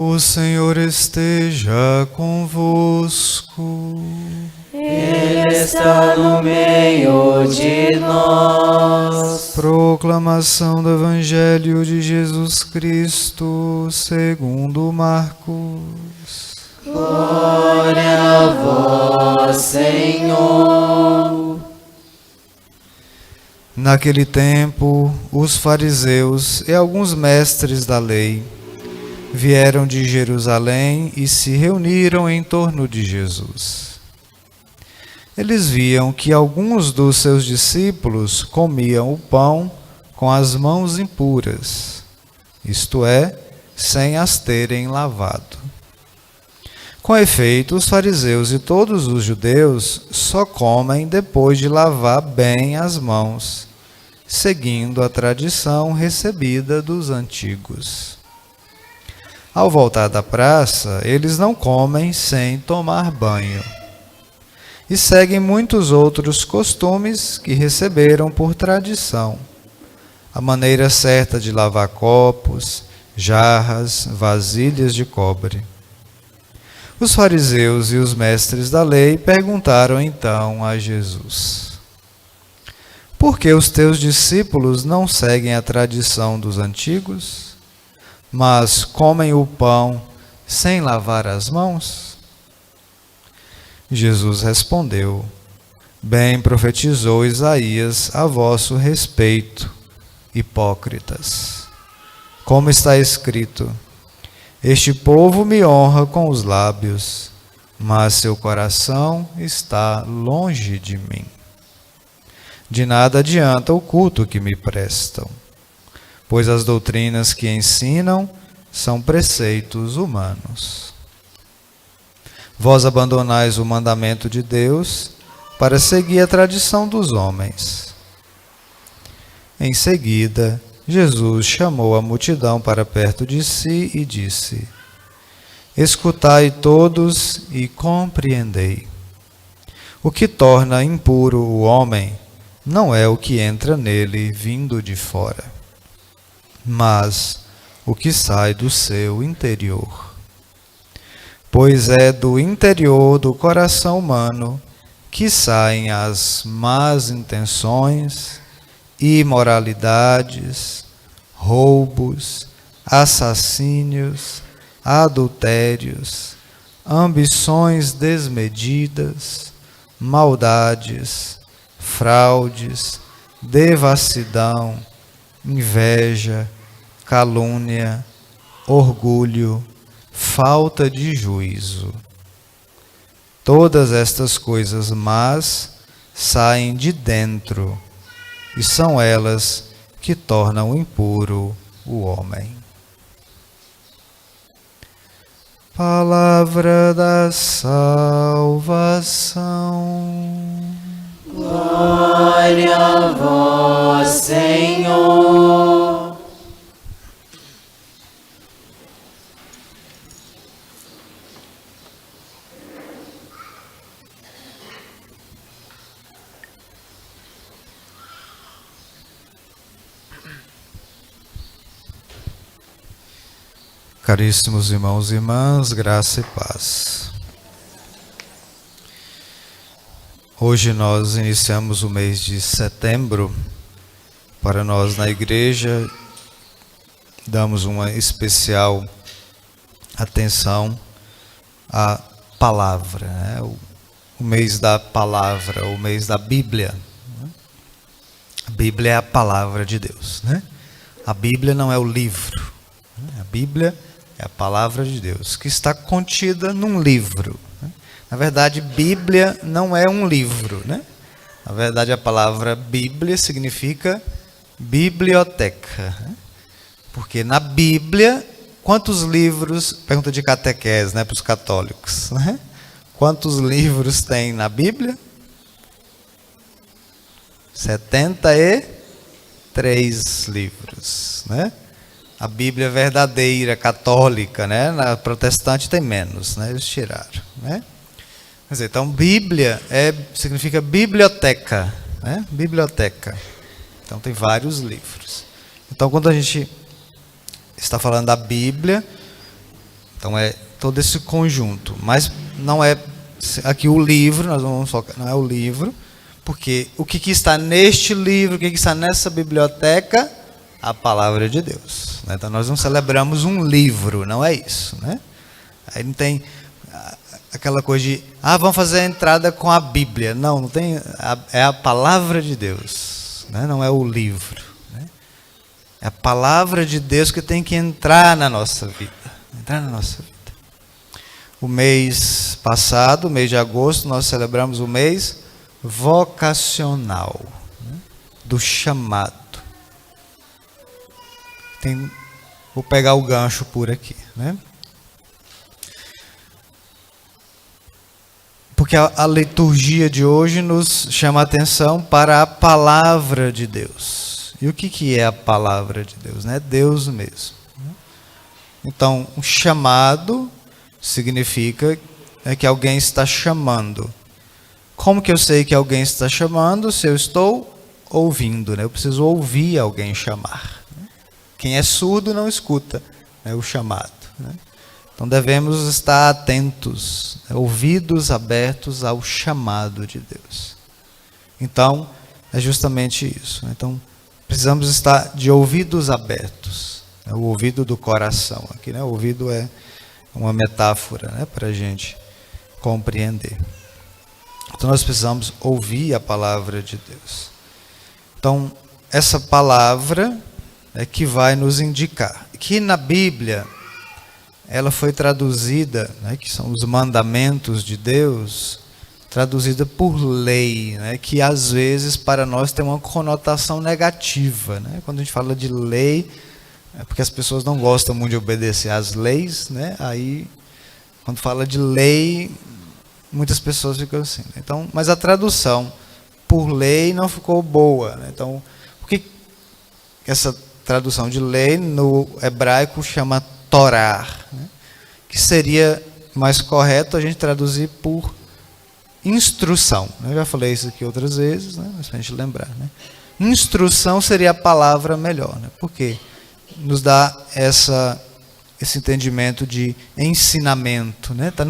O Senhor esteja convosco. Ele está no meio de nós. Proclamação do Evangelho de Jesus Cristo segundo Marcos. Glória a vós, Senhor. Naquele tempo, os fariseus e alguns mestres da lei vieram de Jerusalém e se reuniram em torno de Jesus. Eles viam que alguns dos seus discípulos comiam o pão com as mãos impuras, isto é, sem as terem lavado. Com efeito, os fariseus e todos os judeus só comem depois de lavar bem as mãos, seguindo a tradição recebida dos antigos. Ao voltar da praça, eles não comem sem tomar banho. E seguem muitos outros costumes que receberam por tradição. A maneira certa de lavar copos, jarras, vasilhas de cobre. Os fariseus e os mestres da lei perguntaram então a Jesus: por que os teus discípulos não seguem a tradição dos antigos, mas comem o pão sem lavar as mãos? Jesus respondeu: bem profetizou Isaías a vosso respeito, hipócritas. Como está escrito: este povo me honra com os lábios, mas seu coração está longe de mim. De nada adianta o culto que me prestam, pois as doutrinas que ensinam são preceitos humanos. Vós abandonais o mandamento de Deus para seguir a tradição dos homens. Em seguida, Jesus chamou a multidão para perto de si e disse: escutai todos e compreendei. O que torna impuro o homem não é o que entra nele vindo de fora, mas o que sai do seu interior. Pois é do interior do coração humano que saem as más intenções, imoralidades, roubos, assassínios, adultérios, ambições desmedidas, maldades, fraudes, devassidão, inveja, calúnia, orgulho, falta de juízo. Todas estas coisas más saem de dentro, e são elas que tornam impuro o homem. Palavra da salvação. Glória a vós, Senhor. Caríssimos irmãos e irmãs, graça e paz. Hoje nós iniciamos o mês de setembro. Para nós na igreja, damos uma especial atenção à palavra, né? O mês da palavra, o mês da Bíblia. A Bíblia é a palavra de Deus, né? A Bíblia não é o livro. A Bíblia é a palavra de Deus, que está contida num livro. Na verdade, Bíblia não é um livro, né? Na verdade, a palavra Bíblia significa biblioteca. Porque na Bíblia, quantos livros, pergunta de catequese, né, para os católicos, né? Quantos livros tem na Bíblia? 73 livros, né? A Bíblia verdadeira, católica, né? Na protestante tem menos, né? Eles tiraram, né? Quer dizer, então Bíblia significa biblioteca, né? Biblioteca. Então tem vários livros. Então quando a gente está falando da Bíblia, Então é todo esse conjunto. Mas não é aqui o livro, nós não vamos focar, não é o livro, porque o que está neste livro, o que está nessa biblioteca? A palavra de Deus. Né? Então nós não celebramos um livro, não é isso. Né? Aí não tem aquela coisa de, vamos fazer a entrada com a Bíblia. Não tem, é a palavra de Deus, né? Não é o livro. Né? É a palavra de Deus que tem que entrar na nossa vida. Entrar na nossa vida. O mês passado, o mês de agosto, nós celebramos o mês vocacional, né? Do chamado. Vou pegar o gancho por aqui, né? Porque a liturgia de hoje nos chama a atenção para a palavra de Deus. E o que é a palavra de Deus? Né? Deus mesmo. Então, o chamado significa que alguém está chamando. Como que eu sei que alguém está chamando? Se eu estou ouvindo, né? Eu preciso ouvir alguém chamar. Quem é surdo não escuta, né, o chamado. Né? Então devemos estar atentos, né, ouvidos abertos ao chamado de Deus. Então, é justamente isso. Né? Então, precisamos estar de ouvidos abertos. Né? O ouvido do coração aqui, né? O ouvido é uma metáfora, né, para a gente compreender. Então nós precisamos ouvir a palavra de Deus. Então, essa palavra é que vai nos indicar. Que na Bíblia, ela foi traduzida, né, que são os mandamentos de Deus, traduzida por lei, né, que às vezes para nós tem uma conotação negativa. Né? Quando a gente fala de lei, é porque as pessoas não gostam muito de obedecer às leis, né? Aí, quando fala de lei, muitas pessoas ficam assim. Né? Então, mas a tradução por lei não ficou boa. Né? Então, o que essa tradução de lei no hebraico chama Torá, né? Que seria mais correto a gente traduzir por instrução. Eu já falei isso aqui outras vezes, né? Mas para a gente lembrar. Né? Instrução seria a palavra melhor. Né? Por quê? Nos dá esse entendimento de ensinamento. Né? Tá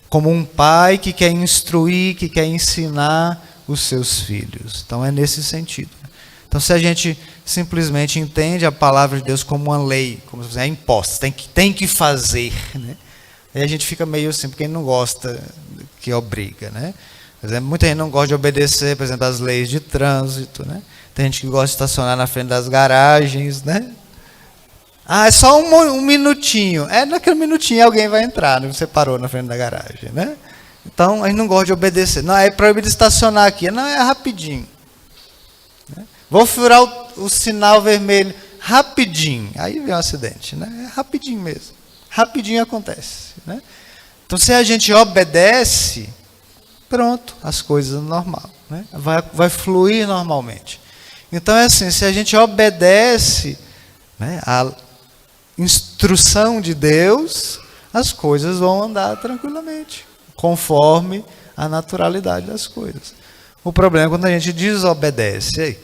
como um pai que quer instruir, que quer ensinar os seus filhos. Então é nesse sentido. Então se a gente simplesmente entende a palavra de Deus como uma lei, como se fosse imposta, tem que fazer, né? Aí a gente fica meio assim, porque não gosta que obriga, né? Por exemplo, muita gente não gosta de obedecer, por exemplo, às leis de trânsito, né? Tem gente que gosta de estacionar na frente das garagens, né? É só um minutinho. Naquele minutinho alguém vai entrar, né? Você parou na frente da garagem, né? Então a gente não gosta de obedecer. Não, é proibido estacionar aqui. Não, é rapidinho. Vou furar o sinal vermelho rapidinho. Aí vem um acidente, né? É rapidinho mesmo. Rapidinho acontece, né? Então, se a gente obedece, pronto, as coisas normal, né? Vai fluir normalmente. Então, é assim, se a gente obedece, né, a instrução de Deus, as coisas vão andar tranquilamente, conforme a naturalidade das coisas. O problema é quando a gente desobedece, aí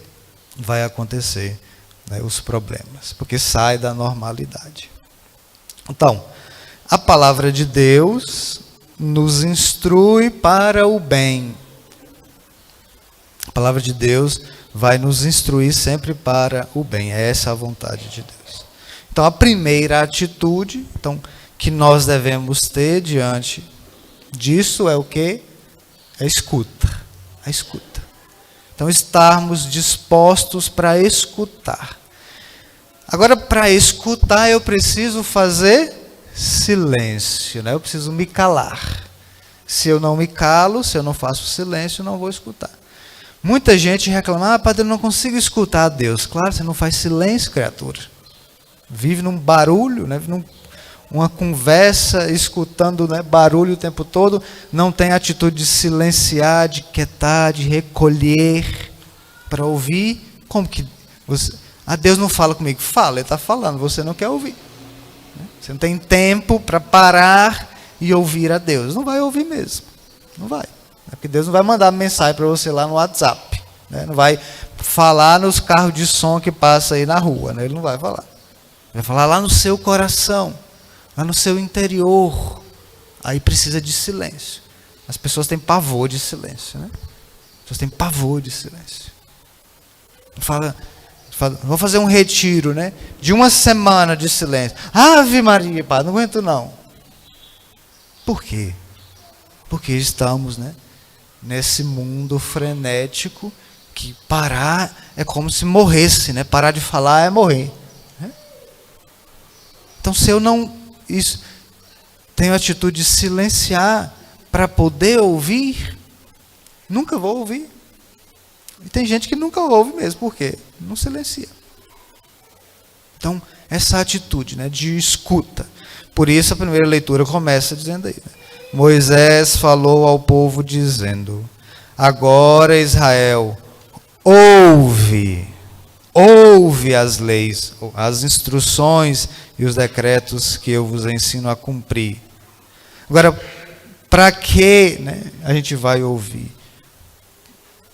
vai acontecer, né, os problemas, porque sai da normalidade. Então, a palavra de Deus nos instrui para o bem. A palavra de Deus vai nos instruir sempre para o bem. É essa a vontade de Deus. Então, a primeira atitude que nós devemos ter diante disso é o quê? É a escuta. A escuta. Então, estarmos dispostos para escutar. Agora, para escutar, eu preciso fazer silêncio, né? Eu preciso me calar. Se eu não me calo, se eu não faço silêncio, eu não vou escutar. Muita gente reclama, padre, eu não consigo escutar a Deus. Claro, você não faz silêncio, criatura. Vive num barulho, né? Uma conversa, escutando, né, barulho o tempo todo, não tem atitude de silenciar, de quietar, de recolher, para ouvir. Como que você... Deus não fala comigo. Fala, Ele está falando, você não quer ouvir. Você não tem tempo para parar e ouvir a Deus. Não vai ouvir mesmo. Não vai. Porque Deus não vai mandar mensagem para você lá no WhatsApp. Né? Não vai falar nos carros de som que passa aí na rua. Né? Ele não vai falar. Vai falar lá no seu coração. lá no seu interior, aí precisa de silêncio. As pessoas têm pavor de silêncio, né? As pessoas têm pavor de silêncio. Vou fazer um retiro, né? De 1 semana de silêncio. Ave Maria, pá, não aguento não. Por quê? Porque estamos, né, nesse mundo frenético que parar é como se morresse, né? Parar de falar é morrer. Né? Então, se eu não tenho a atitude de silenciar para poder ouvir, nunca vou ouvir. E tem gente que nunca ouve mesmo, por quê? Não silencia. Então, essa atitude, né, de escuta. Por isso a primeira leitura começa dizendo aí, né? Moisés falou ao povo dizendo: agora Israel, ouve as leis, as instruções e os decretos que eu vos ensino a cumprir. Agora, para que, né, a gente vai ouvir?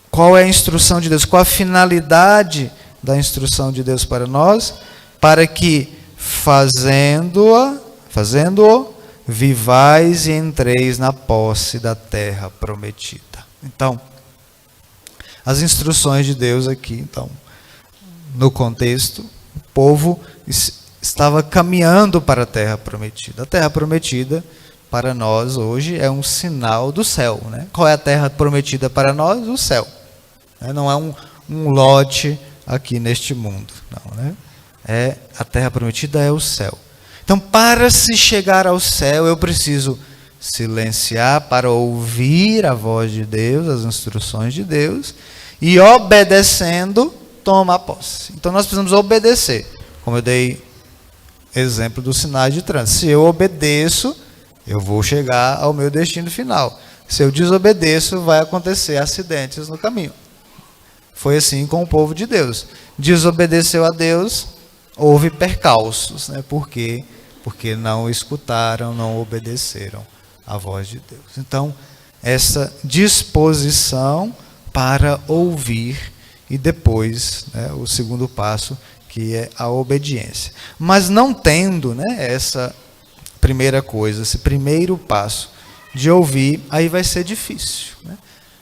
Qual é a instrução de Deus? Qual a finalidade da instrução de Deus para nós? Para que, fazendo-o, vivais e entreis na posse da terra prometida. Então, as instruções de Deus aqui, então, no contexto, o povo estava caminhando para a terra prometida. A terra prometida, para nós hoje, é um sinal do céu. Né? Qual é a terra prometida para nós? O céu. Não é um lote aqui neste mundo. Não, né? A terra prometida é o céu. Então, para se chegar ao céu, eu preciso silenciar para ouvir a voz de Deus, as instruções de Deus, e obedecendo, tomar posse. Então, nós precisamos obedecer. Como eu dei exemplo dos sinais de trânsito. Se eu obedeço, eu vou chegar ao meu destino final. Se eu desobedeço, vai acontecer acidentes no caminho. Foi assim com o povo de Deus. Desobedeceu a Deus, houve percalços, né? Por quê? Porque não escutaram, não obedeceram à voz de Deus. Então, essa disposição para ouvir e depois, né, o segundo passo, que é a obediência. Mas não tendo, né, essa primeira coisa, esse primeiro passo de ouvir, aí vai ser difícil. Né?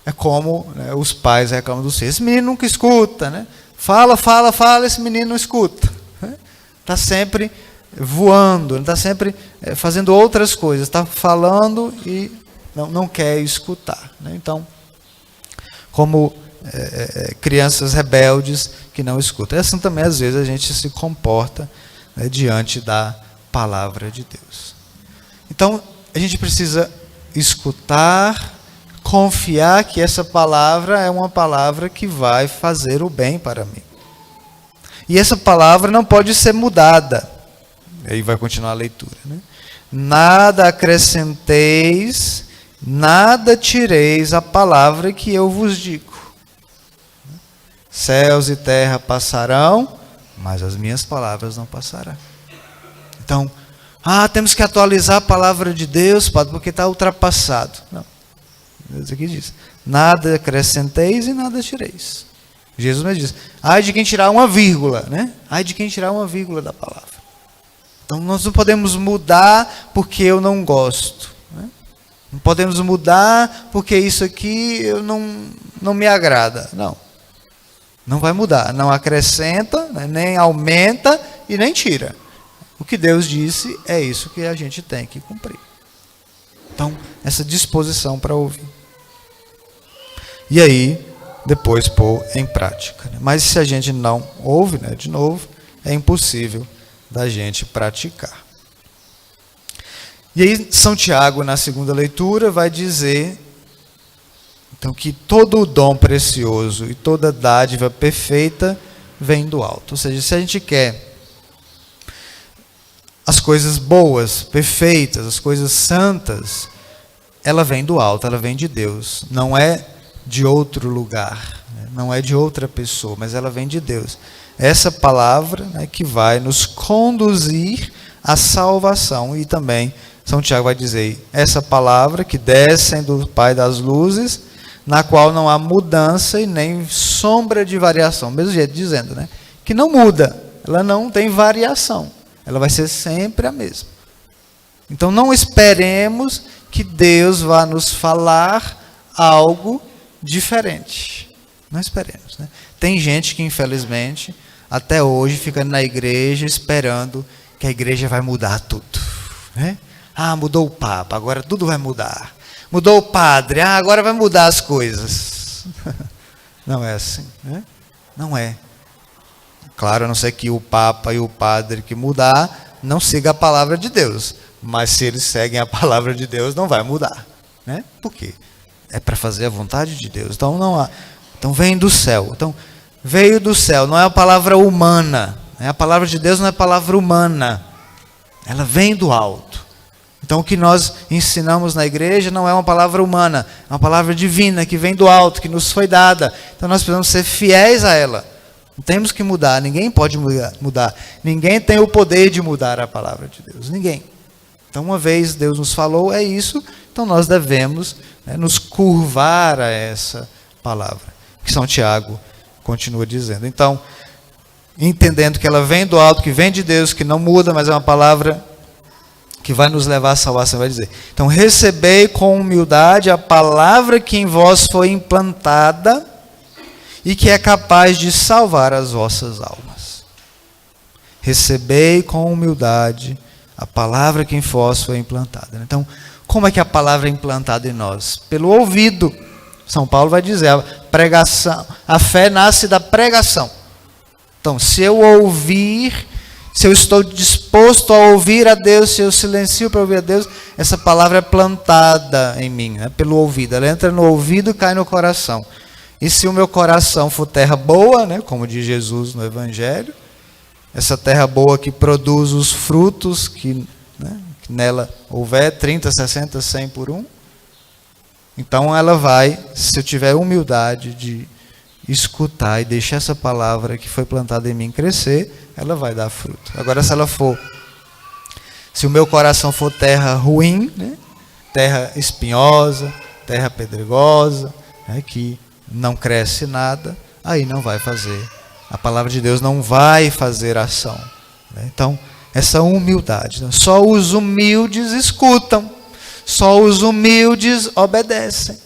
É como, né, os pais reclamam dos filhos. Esse menino nunca escuta, né? Fala, esse menino não escuta. Está sempre voando, está sempre fazendo outras coisas, está falando e não quer escutar. Né? Então, como crianças rebeldes que não escutam. Assim também, às vezes, a gente se comporta, né, diante da palavra de Deus. Então, a gente precisa escutar, confiar que essa palavra é uma palavra que vai fazer o bem para mim. E essa palavra não pode ser mudada. Aí vai continuar a leitura. Né? Nada acrescenteis, nada tireis a palavra que eu vos digo. Céus e terra passarão, mas as minhas palavras não passarão. Então, temos que atualizar a palavra de Deus, Padre, porque está ultrapassado. Não. Deus aqui diz: nada acrescenteis e nada tireis. Jesus me diz: ai de quem tirar uma vírgula, né? Ai de quem tirar uma vírgula da palavra. Então, nós não podemos mudar porque eu não gosto. Né? Não podemos mudar porque isso aqui não me agrada. Não. Não vai mudar. Não acrescenta, né? Nem aumenta e nem tira. O que Deus disse é isso que a gente tem que cumprir. Então, essa disposição para ouvir. E aí, depois pôr em prática. Né? Mas se a gente não ouve, né, de novo, é impossível da gente praticar. E aí, São Tiago, na segunda leitura, vai dizer então, que todo o dom precioso e toda dádiva perfeita vem do alto. Ou seja, se a gente quer as coisas boas, perfeitas, as coisas santas, ela vem do alto, ela vem de Deus. Não é de outro lugar, né? Não é de outra pessoa, mas ela vem de Deus. Essa palavra, né, que vai nos conduzir à salvação. E também São Tiago vai dizer, essa palavra que descem do Pai das luzes, na qual não há mudança e nem sombra de variação. Mesmo jeito dizendo, né, que não muda, ela não tem variação. Ela vai ser sempre a mesma. Então não esperemos que Deus vá nos falar algo diferente. Não esperemos, né? Tem gente que, infelizmente, até hoje fica na igreja esperando que a igreja vai mudar tudo, né? Ah, mudou o Papa, agora tudo vai mudar. Mudou o padre, ah, agora vai mudar as coisas. Não é assim, né? Não é. Claro, a não ser que o Papa e o padre que mudar não siga a palavra de Deus. Mas se eles seguem a palavra de Deus, não vai mudar, né? Por quê? É para fazer a vontade de Deus. Então não há. Então vem do céu. Então veio do céu, não é a palavra humana. A palavra de Deus não é palavra humana. Ela vem do alto. Então o que nós ensinamos na igreja não é uma palavra humana, é uma palavra divina que vem do alto, que nos foi dada. Então nós precisamos ser fiéis a ela. Não temos que mudar, ninguém pode mudar. Ninguém tem o poder de mudar a palavra de Deus, ninguém. Então uma vez Deus nos falou, é isso, então nós devemos, né, nos curvar a essa palavra. Que São Tiago continua dizendo. Então, entendendo que ela vem do alto, que vem de Deus, que não muda, mas é uma palavra que vai nos levar à salvação, vai dizer. Então, recebei com humildade a palavra que em vós foi implantada e que é capaz de salvar as vossas almas. Recebei com humildade a palavra que em vós foi implantada. Então, como é que a palavra é implantada em nós? Pelo ouvido. São Paulo vai dizer, a pregação, a fé nasce da pregação. Então, se eu ouvir, se eu estou disposto a ouvir a Deus, se eu silencio para ouvir a Deus, essa palavra é plantada em mim, né, pelo ouvido. Ela entra no ouvido e cai no coração. E se o meu coração for terra boa, né, como diz Jesus no Evangelho, essa terra boa que produz os frutos que nela houver, 30, 60, 100 por um, então ela vai, se eu tiver humildade de escutar e deixar essa palavra que foi plantada em mim crescer, ela vai dar fruto. Agora, se o meu coração for terra ruim, né, terra espinhosa, terra pedregosa, né, que não cresce nada, aí não vai fazer. A palavra de Deus não vai fazer ação, né? Então, essa humildade. Né? Só os humildes escutam. Só os humildes obedecem.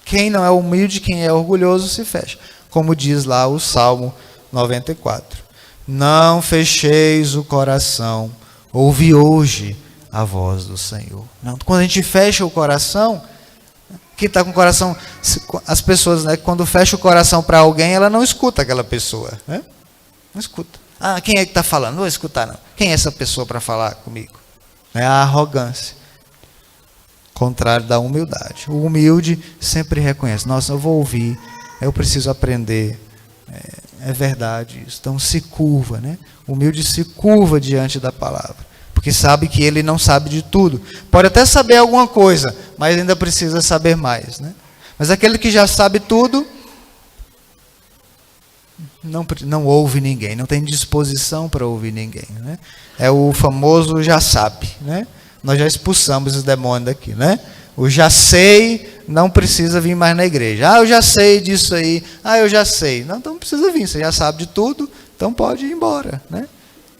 Quem não é humilde, quem é orgulhoso, se fecha. Como diz lá o Salmo 94. Não fecheis o coração, ouve hoje a voz do Senhor. Não, quando a gente fecha o coração, quem está com o coração, as pessoas, né, quando fecha o coração para alguém, ela não escuta aquela pessoa. Né? Não escuta. Ah, quem é que está falando? Não vou escutar, não. Quem é essa pessoa para falar comigo? É a arrogância. Contrário da humildade. O humilde sempre reconhece. Nossa, eu vou ouvir, eu preciso aprender. É verdade isso. Então se curva, né? O humilde se curva diante da palavra. Porque sabe que ele não sabe de tudo. Pode até saber alguma coisa, mas ainda precisa saber mais, né? Mas aquele que já sabe tudo, não ouve ninguém, não tem disposição para ouvir ninguém, né? É o famoso já sabe, né? Nós já expulsamos os demônios daqui, né? O já sei não precisa vir mais na igreja. Ah, eu já sei disso aí. Ah, eu já sei. Não, então não precisa vir, você já sabe de tudo, então pode ir embora, né?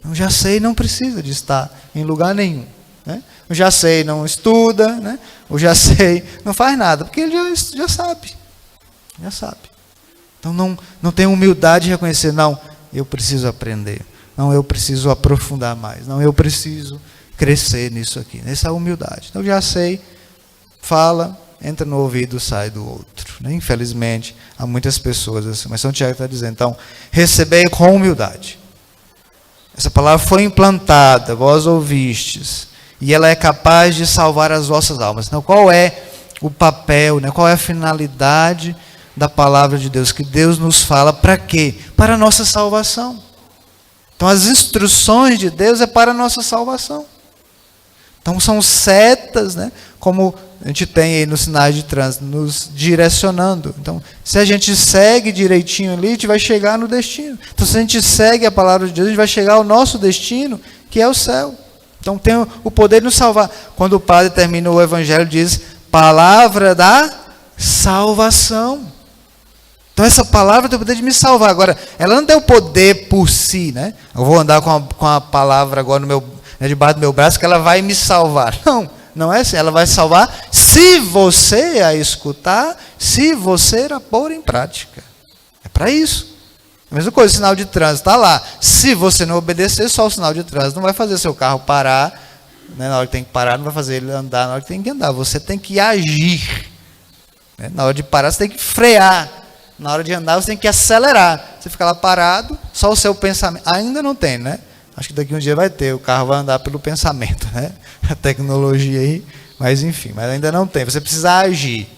O já sei não precisa de estar em lugar nenhum, né? O já sei não estuda, né? O já sei não faz nada, porque ele já sabe. Já sabe. Então não tem humildade de reconhecer, não, eu preciso aprender. Não, eu preciso aprofundar mais. Não, eu preciso crescer nisso aqui. Nessa humildade. Então já sei, fala, entra no ouvido, sai do outro. Né? Infelizmente, há muitas pessoas assim. Mas São Tiago está dizendo, então, recebei com humildade. Essa palavra foi implantada, vós ouvistes, e ela é capaz de salvar as vossas almas. Então, qual é o papel, né? Qual é a finalidade da palavra de Deus? Que Deus nos fala para quê? Para a nossa salvação. Então, as instruções de Deus é para a nossa salvação. Então, são setas, né? Como a gente tem aí nos sinais de trânsito, nos direcionando. Então, se a gente segue direitinho ali, a gente vai chegar no destino. Então, se a gente segue a palavra de Deus, a gente vai chegar ao nosso destino, que é o céu. Então, tem o poder de nos salvar. Quando o padre termina o evangelho, diz, palavra da salvação. Então, essa palavra tem o poder de me salvar. Agora, ela não tem o poder por si, né? Eu vou andar com a palavra agora né, debaixo do meu braço, que ela vai me salvar. Não, não é assim. Ela vai salvar se você a escutar, se você a pôr em prática. É para isso. A mesma coisa, o sinal de trânsito está lá. Se você não obedecer, só o sinal de trânsito não vai fazer seu carro parar, né, na hora que tem que parar, não vai fazer ele andar na hora que tem que andar. Você tem que agir. Né? Na hora de parar, você tem que frear. Na hora de andar, você tem que acelerar. Você fica lá parado, só o seu pensamento. Ainda não tem, né? Acho que daqui um dia vai ter. O carro vai andar pelo pensamento, né? A tecnologia aí. Mas enfim, mas ainda não tem. Você precisa agir.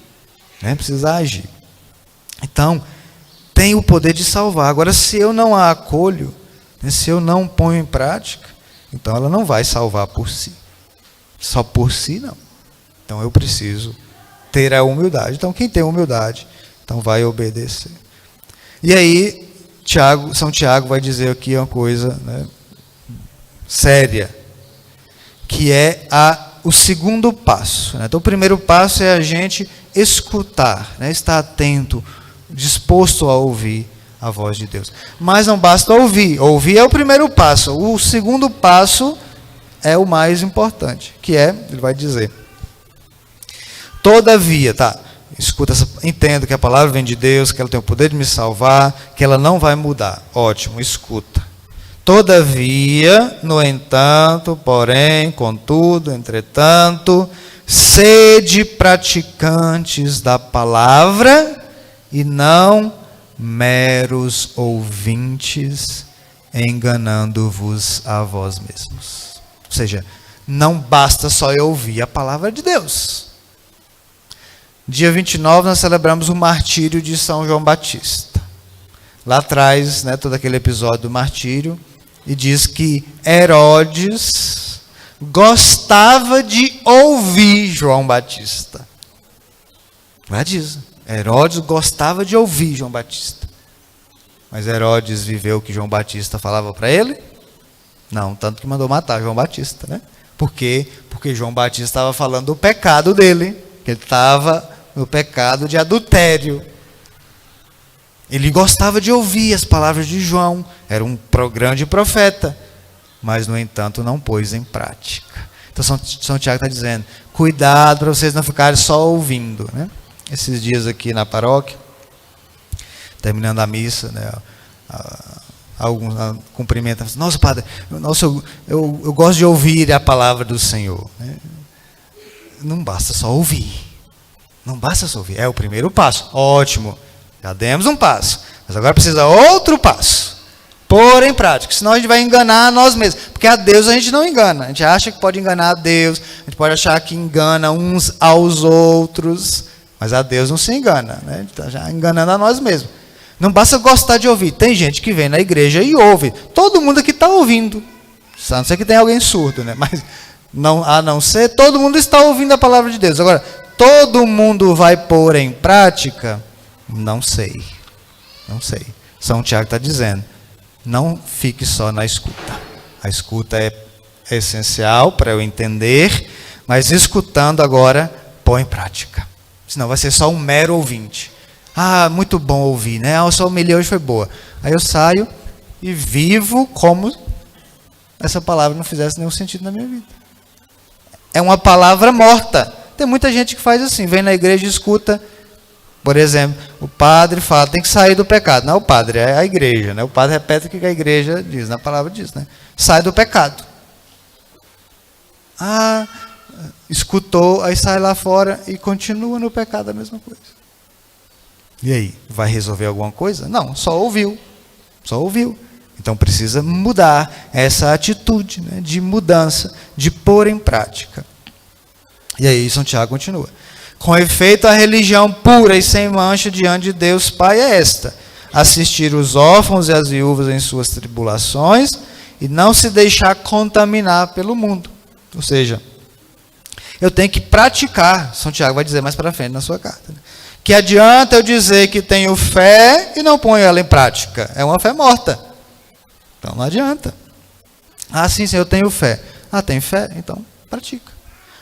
Né? Precisa agir. Então, tem o poder de salvar. Agora, se eu não a acolho, né, se eu não ponho em prática, então ela não vai salvar por si. Só por si, não. Então, eu preciso ter a humildade. Então, quem tem humildade, então vai obedecer. E aí, São Tiago vai dizer aqui uma coisa, né, séria, que é o segundo passo. Né? Então, o primeiro passo é a gente escutar, né, estar atento, disposto a ouvir a voz de Deus. Mas não basta ouvir. Ouvir é o primeiro passo. O segundo passo é o mais importante, que é, ele vai dizer, todavia, tá? Escuta, entendo que a palavra vem de Deus, que ela tem o poder de me salvar, que ela não vai mudar. Ótimo, escuta. Todavia, no entanto, porém, contudo, entretanto, sede praticantes da palavra e não meros ouvintes, enganando-vos a vós mesmos. Ou seja, não basta só eu ouvir a palavra de Deus. Dia 29 nós celebramos o martírio de São João Batista. Lá atrás, né, todo aquele episódio do martírio, e diz que Herodes gostava de ouvir João Batista. Lá diz, Herodes gostava de ouvir João Batista. Mas Herodes viveu o que João Batista falava para ele? Não, tanto que mandou matar João Batista, né? Por quê? Porque João Batista estava falando do pecado dele, que ele estava no pecado de adultério. Ele gostava de ouvir as palavras de João, era um grande profeta, mas, no entanto, não pôs em prática. Então, São Tiago está dizendo, cuidado para vocês não ficarem só ouvindo. Né? Esses dias aqui na paróquia, terminando a missa, né, alguns cumprimentam, nossa, padre, eu gosto de ouvir a palavra do Senhor. Né? Não basta só ouvir. Não basta só ouvir, é o primeiro passo. Ótimo, já demos um passo. Mas agora precisa outro passo. Pôr em prática, senão a gente vai enganar nós mesmos. Porque a Deus a gente não engana. A gente acha que pode enganar a Deus, a gente pode achar que engana uns aos outros, mas a Deus não se engana. Né? A gente está já enganando a nós mesmos. Não basta gostar de ouvir. Tem gente que vem na igreja e ouve. Todo mundo aqui está ouvindo. A não ser que tem alguém surdo, né? Mas não, a não ser, todo mundo está ouvindo a palavra de Deus. Agora, todo mundo vai pôr em prática? Não sei. Não sei. São Tiago está dizendo, não fique só na escuta. A escuta é essencial para eu entender, mas escutando agora, põe em prática. Senão vai ser só um mero ouvinte. Ah, muito bom ouvir, né? A sua homilia hoje foi boa. Aí eu saio e vivo como essa palavra não fizesse nenhum sentido na minha vida. É uma palavra morta. Tem muita gente que faz assim, vem na igreja e escuta, por exemplo, o padre fala, tem que sair do pecado. Não é o padre, é a igreja. Né? O padre repete o que a igreja diz, na palavra diz. Né? Sai do pecado. Ah, escutou, aí sai lá fora e continua no pecado a mesma coisa. E aí, vai resolver alguma coisa? Não, só ouviu. Só ouviu. Então precisa mudar essa atitude, né, de mudança, de pôr em prática. E aí São Tiago continua. Com efeito, a religião pura e sem mancha diante de Deus Pai é esta: assistir os órfãos e as viúvas em suas tribulações e não se deixar contaminar pelo mundo. Ou seja, eu tenho que praticar, São Tiago vai dizer mais para frente na sua carta, né? Que adianta eu dizer que tenho fé e não ponho ela em prática. É uma fé morta. Então não adianta. Ah, sim, eu tenho fé. Ah, tem fé? Então pratica.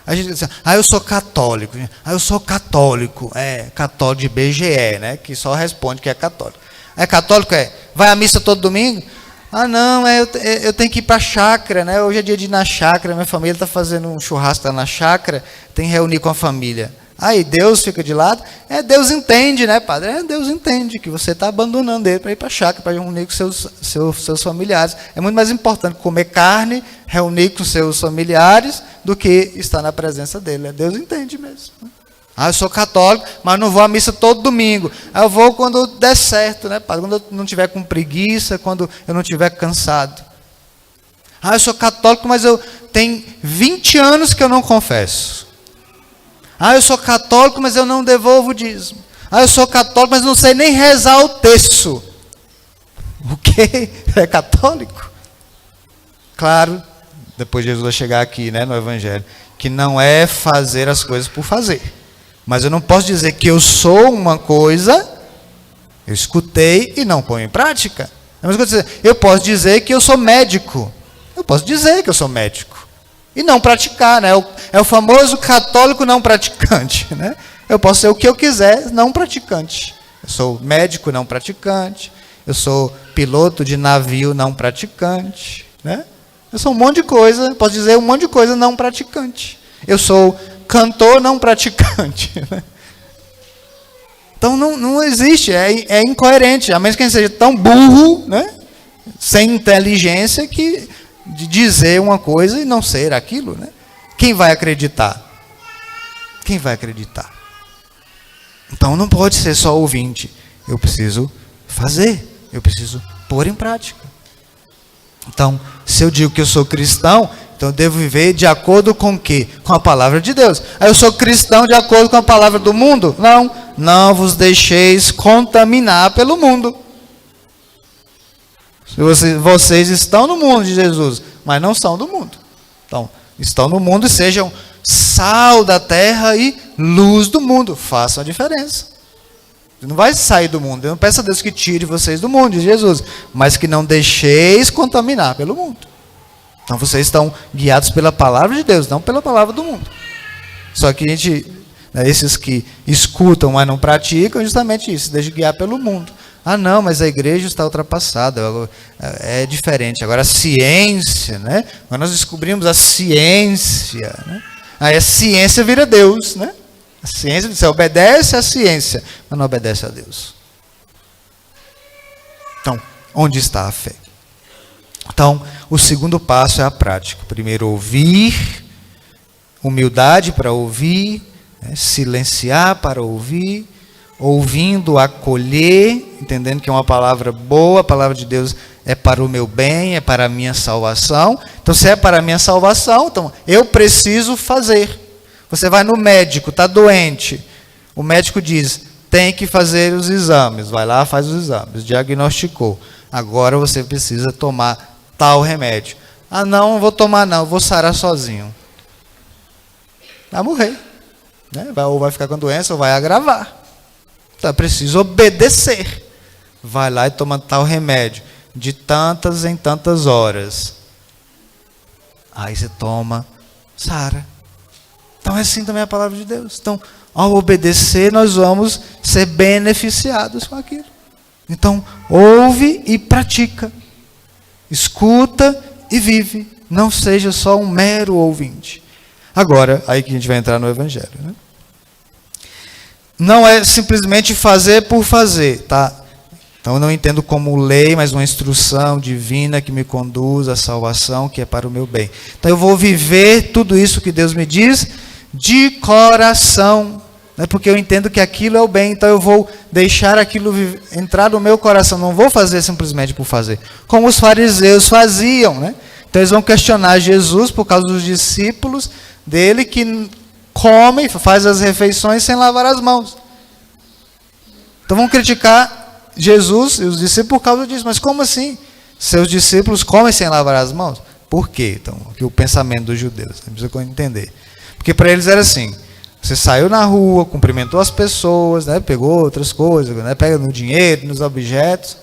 A gente diz assim, eu sou católico. Eu sou católico. É, católico de BGE, né? Que só responde que é católico. É católico? É. Vai à missa todo domingo? Ah, não, eu tenho que ir para a chácara, né? Hoje é dia de ir na chácara, minha família está fazendo um churrasco lá na chácara, tem que reunir com a família. Aí Deus fica de lado. Deus entende, né, padre? Deus entende que você está abandonando ele para ir para a chácara, para reunir com seus familiares. É muito mais importante comer carne, reunir com seus familiares, do que estar na presença dele. Deus entende mesmo. Eu sou católico, mas não vou à missa todo domingo. Eu vou quando der certo, né, padre? Quando eu não estiver com preguiça, quando eu não estiver cansado. Eu sou católico, mas eu tenho 20 anos que eu não confesso. Eu sou católico, mas eu não devolvo o dízimo. Eu sou católico, mas não sei nem rezar o terço. O quê? É católico? Claro, depois Jesus vai chegar aqui, né, no Evangelho, que não é fazer as coisas por fazer. Mas eu não posso dizer que eu sou uma coisa, eu escutei e não ponho em prática. Eu posso dizer que eu sou médico. Eu posso dizer que eu sou médico. E não praticar, né? É o famoso católico não praticante, né? Eu posso ser o que eu quiser, não praticante. Eu sou médico não praticante. Eu sou piloto de navio não praticante, né? Eu sou um monte de coisa, posso dizer um monte de coisa não praticante. Eu sou cantor não praticante. Né? Então não existe, é incoerente, a menos que a gente seja tão burro, né? Sem inteligência, que de dizer uma coisa e não ser aquilo. Né? Quem vai acreditar? Quem vai acreditar? Então não pode ser só ouvinte, eu preciso fazer, eu preciso pôr em prática. Então, se eu digo que eu sou cristão, então eu devo viver de acordo com o quê? Com a palavra de Deus. Eu sou cristão de acordo com a palavra do mundo? Não vos deixeis contaminar pelo mundo. Vocês estão no mundo de Jesus, mas não são do mundo. Então, estão no mundo e sejam sal da terra e luz do mundo. Façam a diferença. Não vai sair do mundo. Eu não peço a Deus que tire vocês do mundo de Jesus, mas que não deixeis contaminar pelo mundo. Então vocês estão guiados pela palavra de Deus, não pela palavra do mundo. Só que esses que escutam, mas não praticam, justamente isso, deixam guiar pelo mundo. Não, mas a igreja está ultrapassada, é diferente. Agora a ciência, né? Agora nós descobrimos a ciência, né? Aí a ciência vira Deus, né? A ciência, você obedece à ciência, mas não obedece a Deus. Então, onde está a fé? Então, o segundo passo é a prática. Primeiro, ouvir, humildade para ouvir, né? Silenciar para ouvir, ouvindo, acolher, entendendo que é uma palavra boa, a palavra de Deus é para o meu bem, é para a minha salvação. Então, se é para a minha salvação, então eu preciso fazer. Você vai no médico, está doente. O médico diz, tem que fazer os exames. Vai lá, faz os exames. Diagnosticou. Agora você precisa tomar tal remédio. Não vou tomar não, vou sarar sozinho. Vai morrer. Né? Ou vai ficar com doença, ou vai agravar. Então é preciso obedecer. Vai lá e toma tal remédio. De tantas em tantas horas. Aí você toma, sara. Então é assim também a palavra de Deus. Então, ao obedecer, nós vamos ser beneficiados com aquilo. Então, ouve e pratica. Escuta e vive. Não seja só um mero ouvinte. Agora, aí que a gente vai entrar no Evangelho. Né? Não é simplesmente fazer por fazer, tá? Então, eu não entendo como lei, mas uma instrução divina que me conduz à salvação, que é para o meu bem. Então, eu vou viver tudo isso que Deus me diz de coração, né? Porque eu entendo que aquilo é o bem, então eu vou deixar aquilo entrar no meu coração, não vou fazer simplesmente por fazer, como os fariseus faziam, né? Então eles vão questionar Jesus por causa dos discípulos dele que comem, fazem as refeições sem lavar as mãos. Então vão criticar Jesus e os discípulos por causa disso, mas como assim? Seus discípulos comem sem lavar as mãos? Por quê? Então, aqui o pensamento dos judeus, precisa entender. Porque para eles era assim, você saiu na rua, cumprimentou as pessoas, né, pegou outras coisas, né, pega no dinheiro, nos objetos,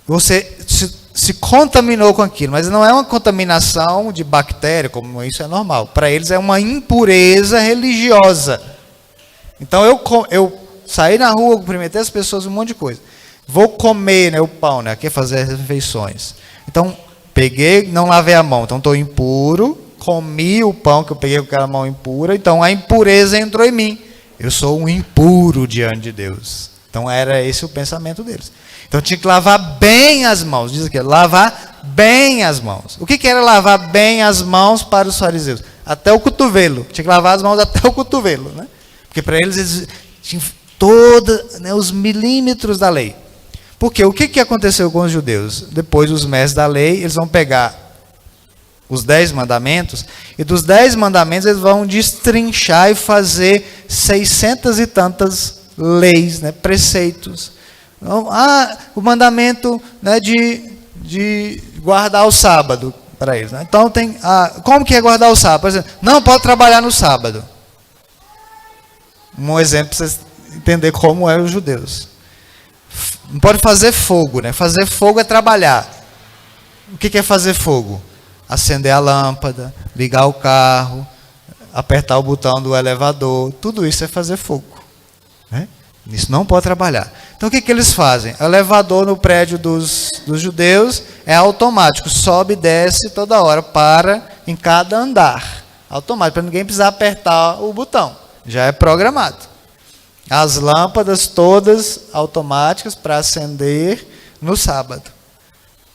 você se contaminou com aquilo, mas não é uma contaminação de bactéria, como isso é normal. Para eles é uma impureza religiosa. Então eu saí na rua, cumprimentei as pessoas, um monte de coisa. vou comer, né, o pão, né, aqui é fazer as refeições. Então, peguei, não lavei a mão, então estou impuro, comi o pão que eu peguei com aquela mão impura, então a impureza entrou em mim. Eu sou um impuro diante de Deus. Então era esse o pensamento deles. Então tinha que lavar bem as mãos. Diz aqui, lavar bem as mãos. O que era lavar bem as mãos para os fariseus? Até o cotovelo. Tinha que lavar as mãos até o cotovelo, né? Porque para eles tinham todos, né, os milímetros da lei. Porque o que aconteceu com os judeus? Depois os mestres da lei, eles vão pegar os 10 mandamentos, e dos 10 mandamentos eles vão destrinchar e fazer 600 e tantas leis, né, preceitos. Então, o mandamento, né, de guardar o sábado para eles. Né? Então, como que é guardar o sábado? Por exemplo, não pode trabalhar no sábado. Um exemplo para vocês entenderem como eram os judeus. Não pode fazer fogo. Né? Fazer fogo é trabalhar. O que é fazer fogo? Acender a lâmpada, ligar o carro, apertar o botão do elevador, tudo isso é fazer fogo. Né? Isso não pode trabalhar. Então o que eles fazem? O elevador no prédio dos judeus é automático, sobe e desce toda hora, para em cada andar. Automático, para ninguém precisar apertar o botão. Já é programado. As lâmpadas todas automáticas para acender no sábado.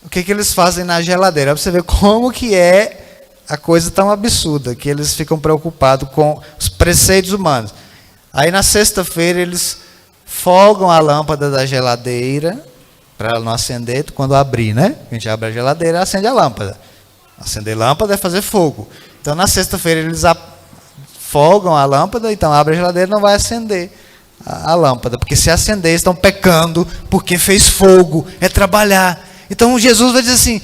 O que eles fazem na geladeira? Para você ver como que é a coisa tão absurda, que eles ficam preocupados com os preceitos humanos. Aí na sexta-feira eles folgam a lâmpada da geladeira, para ela não acender quando abrir, né? A gente abre a geladeira e acende a lâmpada. Acender lâmpada é fazer fogo. Então na sexta-feira eles folgam a lâmpada, então abre a geladeira e não vai acender a lâmpada. Porque se acender, estão pecando, porque fez fogo, é trabalhar. Então Jesus vai dizer assim,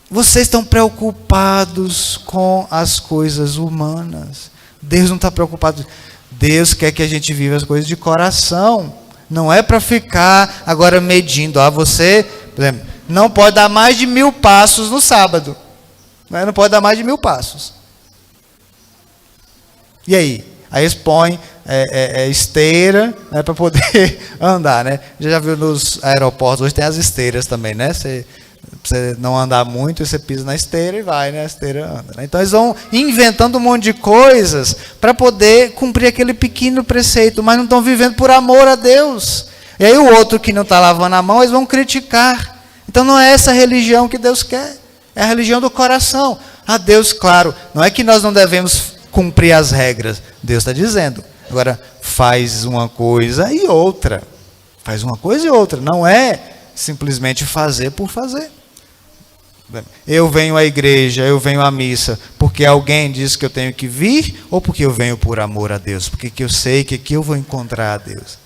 vocês estão preocupados com as coisas humanas. Deus não está preocupado. Deus quer que a gente viva as coisas de coração. Não é para ficar agora medindo. Você, por exemplo, não pode dar mais de 1000 passos no sábado. Não pode dar mais de 1000 passos. E aí? Aí eles põem esteira, né, para poder andar, né? Já viu nos aeroportos, hoje tem as esteiras também, né? Você não andar muito, você pisa na esteira e vai, né? A esteira anda. Né? Então eles vão inventando um monte de coisas para poder cumprir aquele pequeno preceito, mas não estão vivendo por amor a Deus. E aí o outro que não está lavando a mão, eles vão criticar. Então não é essa religião que Deus quer, é a religião do coração. A Deus, claro, não é que nós não devemos cumprir as regras, Deus está dizendo. Agora, faz uma coisa e outra. Faz uma coisa e outra. Não é simplesmente fazer por fazer. Eu venho à igreja, eu venho à missa, porque alguém diz que eu tenho que vir, ou porque eu venho por amor a Deus? Porque eu sei que aqui eu vou encontrar a Deus.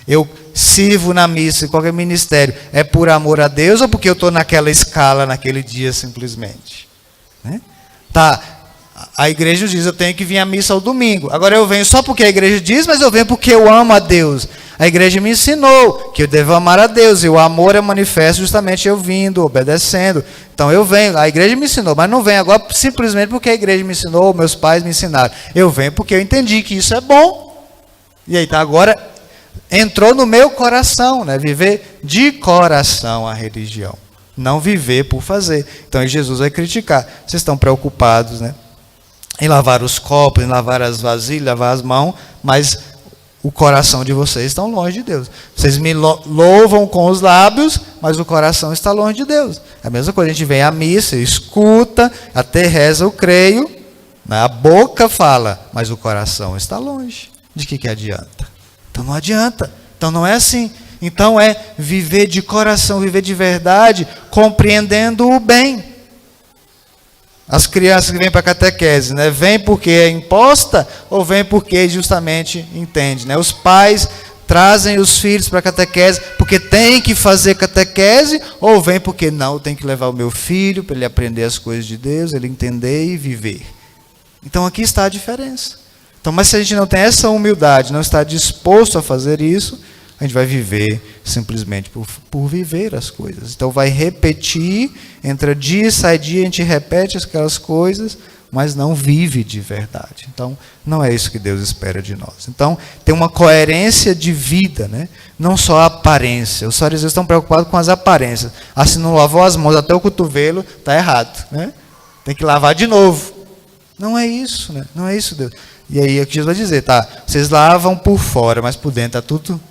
Eu sirvo na missa, em qualquer ministério, é por amor a Deus, ou porque eu estou naquela escala, naquele dia simplesmente? Né? Tá. A igreja diz, eu tenho que vir à missa ao domingo. Agora eu venho só porque a igreja diz, mas eu venho porque eu amo a Deus. A igreja me ensinou que eu devo amar a Deus. E o amor é manifesto justamente eu vindo, obedecendo. Então eu venho, a igreja me ensinou, mas não venho agora simplesmente porque a igreja me ensinou, meus pais me ensinaram. Eu venho porque eu entendi que isso é bom. E aí tá, agora entrou no meu coração, né? Viver de coração a religião. Não viver por fazer. Então aí Jesus vai criticar. Vocês estão preocupados, né? Em lavar os copos, em lavar as vasilhas, lavar as mãos, mas o coração de vocês está longe de Deus. Vocês me louvam com os lábios, mas o coração está longe de Deus. É a mesma coisa, a gente vem à missa, escuta, até reza, eu creio, a boca fala, mas o coração está longe. De que adianta? Então não adianta. Então não é assim. Então é viver de coração, viver de verdade, compreendendo o bem. As crianças que vêm para a catequese, né? Vêm porque é imposta ou vêm porque justamente entende, né? Os pais trazem os filhos para a catequese porque tem que fazer catequese ou vêm porque não, tem que levar o meu filho para ele aprender as coisas de Deus, ele entender e viver. Então aqui está a diferença. Então, mas se a gente não tem essa humildade, não está disposto a fazer isso, a gente vai viver simplesmente por viver as coisas. Então vai repetir, entra dia, sai dia, a gente repete aquelas coisas, mas não vive de verdade. Então, não é isso que Deus espera de nós. Então, tem uma coerência de vida, né? Não só a aparência. Os fariseus estão preocupados com as aparências. Ah, se não lavou as mãos até o cotovelo, está errado, né? Tem que lavar de novo. Não é isso, né? Não é isso, Deus. E aí é o que Jesus vai dizer, tá? Vocês lavam por fora, mas por dentro está tudo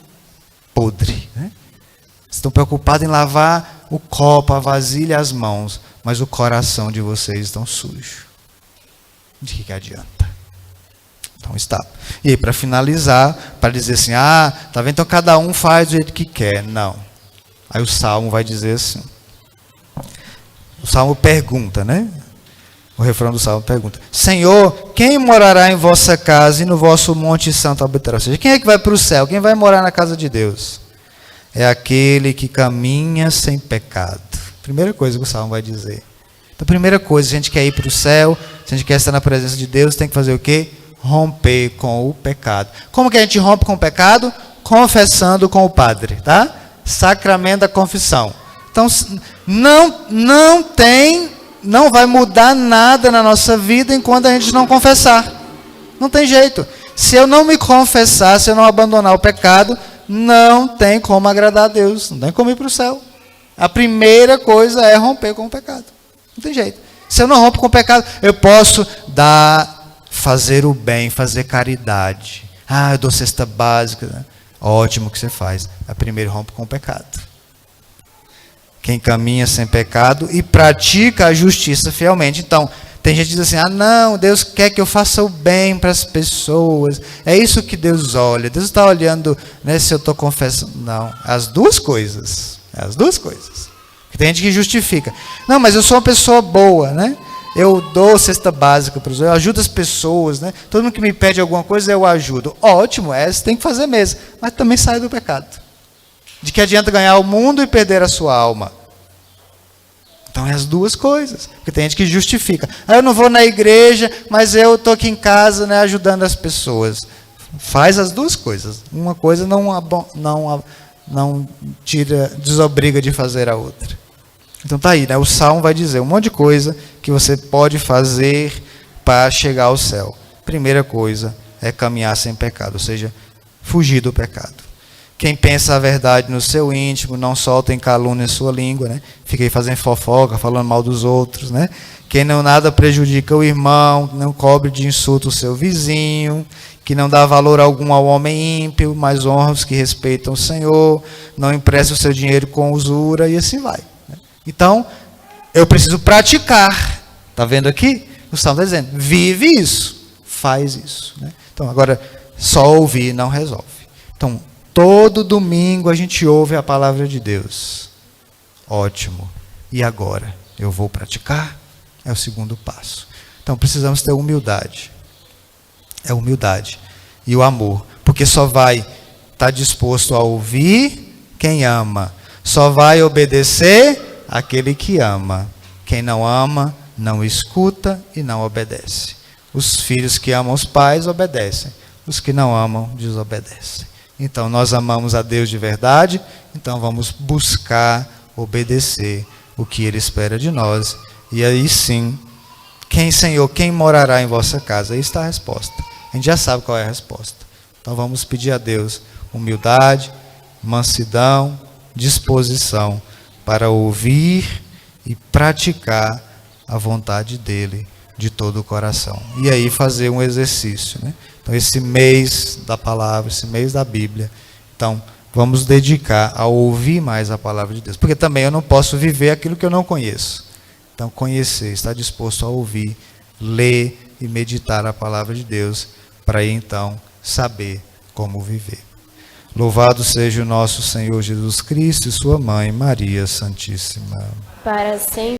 podre, né? Estão preocupados em lavar o copo, a vasilha, as mãos, mas o coração de vocês estão sujo. De que adianta? Então está. E aí, para finalizar, para dizer assim, tá vendo? Então cada um faz do jeito que quer. Não. Aí o Salmo vai dizer assim. O Salmo pergunta, né? O refrão do Salmo pergunta: Senhor, quem morará em vossa casa e no vosso monte santo habitará? Ou seja, quem é que vai para o céu? Quem vai morar na casa de Deus? É aquele que caminha sem pecado. Primeira coisa que o Salmo vai dizer. Então, primeira coisa, se a gente quer ir para o céu, se a gente quer estar na presença de Deus, tem que fazer o quê? Romper com o pecado. Como que a gente rompe com o pecado? Confessando com o Padre, tá? Sacramento da confissão. Então, não vai mudar nada na nossa vida enquanto a gente não confessar. Não tem jeito. Se eu não me confessar, se eu não abandonar o pecado, não tem como agradar a Deus. Não tem como ir para o céu. A primeira coisa é romper com o pecado. Não tem jeito. Se eu não rompo com o pecado, eu posso fazer o bem, fazer caridade. Eu dou cesta básica. Né? Ótimo que você faz. A primeiro rompe com o pecado. Quem caminha sem pecado e pratica a justiça fielmente. Então, tem gente que diz assim, não, Deus quer que eu faça o bem para as pessoas. É isso que Deus olha. Deus está olhando, né, se eu estou confessando. Não, as duas coisas. As duas coisas. Tem gente que justifica. Não, mas eu sou uma pessoa boa, né? Eu dou cesta básica para os outros, eu ajudo as pessoas, né? Todo mundo que me pede alguma coisa, eu ajudo. Ótimo, você tem que fazer mesmo. Mas também sai do pecado. De que adianta ganhar o mundo e perder a sua alma? Então é as duas coisas. Porque tem gente que justifica. Eu não vou na igreja, mas eu estou aqui em casa, né, ajudando as pessoas. Faz as duas coisas. Uma coisa não desobriga de fazer a outra. Então tá aí, né? O Salmo vai dizer um monte de coisa que você pode fazer para chegar ao céu. Primeira coisa é caminhar sem pecado, ou seja, fugir do pecado. Quem pensa a verdade no seu íntimo, não solta em calúnia em sua língua, né? Fica aí fazendo fofoca, falando mal dos outros, né? Quem não nada prejudica o irmão, não cobre de insulto o seu vizinho, que não dá valor algum ao homem ímpio, mas honra os que respeitam o Senhor, não empresta o seu dinheiro com usura, e assim vai. Então, eu preciso praticar. Está vendo aqui? O Salmo está dizendo, vive isso, faz isso. Né? Então, agora, só ouvir não resolve. Então, todo domingo a gente ouve a palavra de Deus. Ótimo. E agora? Eu vou praticar? É o segundo passo. Então, precisamos ter humildade. É humildade e o amor. Porque só vai estar disposto a ouvir quem ama. Só vai obedecer aquele que ama. Quem não ama, não escuta e não obedece. Os filhos que amam os pais obedecem. Os que não amam, desobedecem. Então, nós amamos a Deus de verdade, então vamos buscar obedecer o que Ele espera de nós. E aí sim, Senhor, quem morará em vossa casa? Aí está a resposta. A gente já sabe qual é a resposta. Então vamos pedir a Deus humildade, mansidão, disposição para ouvir e praticar a vontade dEle de todo o coração. E aí fazer um exercício, né? Então esse mês da palavra, esse mês da Bíblia, então vamos dedicar a ouvir mais a palavra de Deus. Porque também eu não posso viver aquilo que eu não conheço. Então conhecer, estar disposto a ouvir, ler e meditar a palavra de Deus, para aí então saber como viver. Louvado seja o nosso Senhor Jesus Cristo e sua mãe, Maria Santíssima. Para sempre.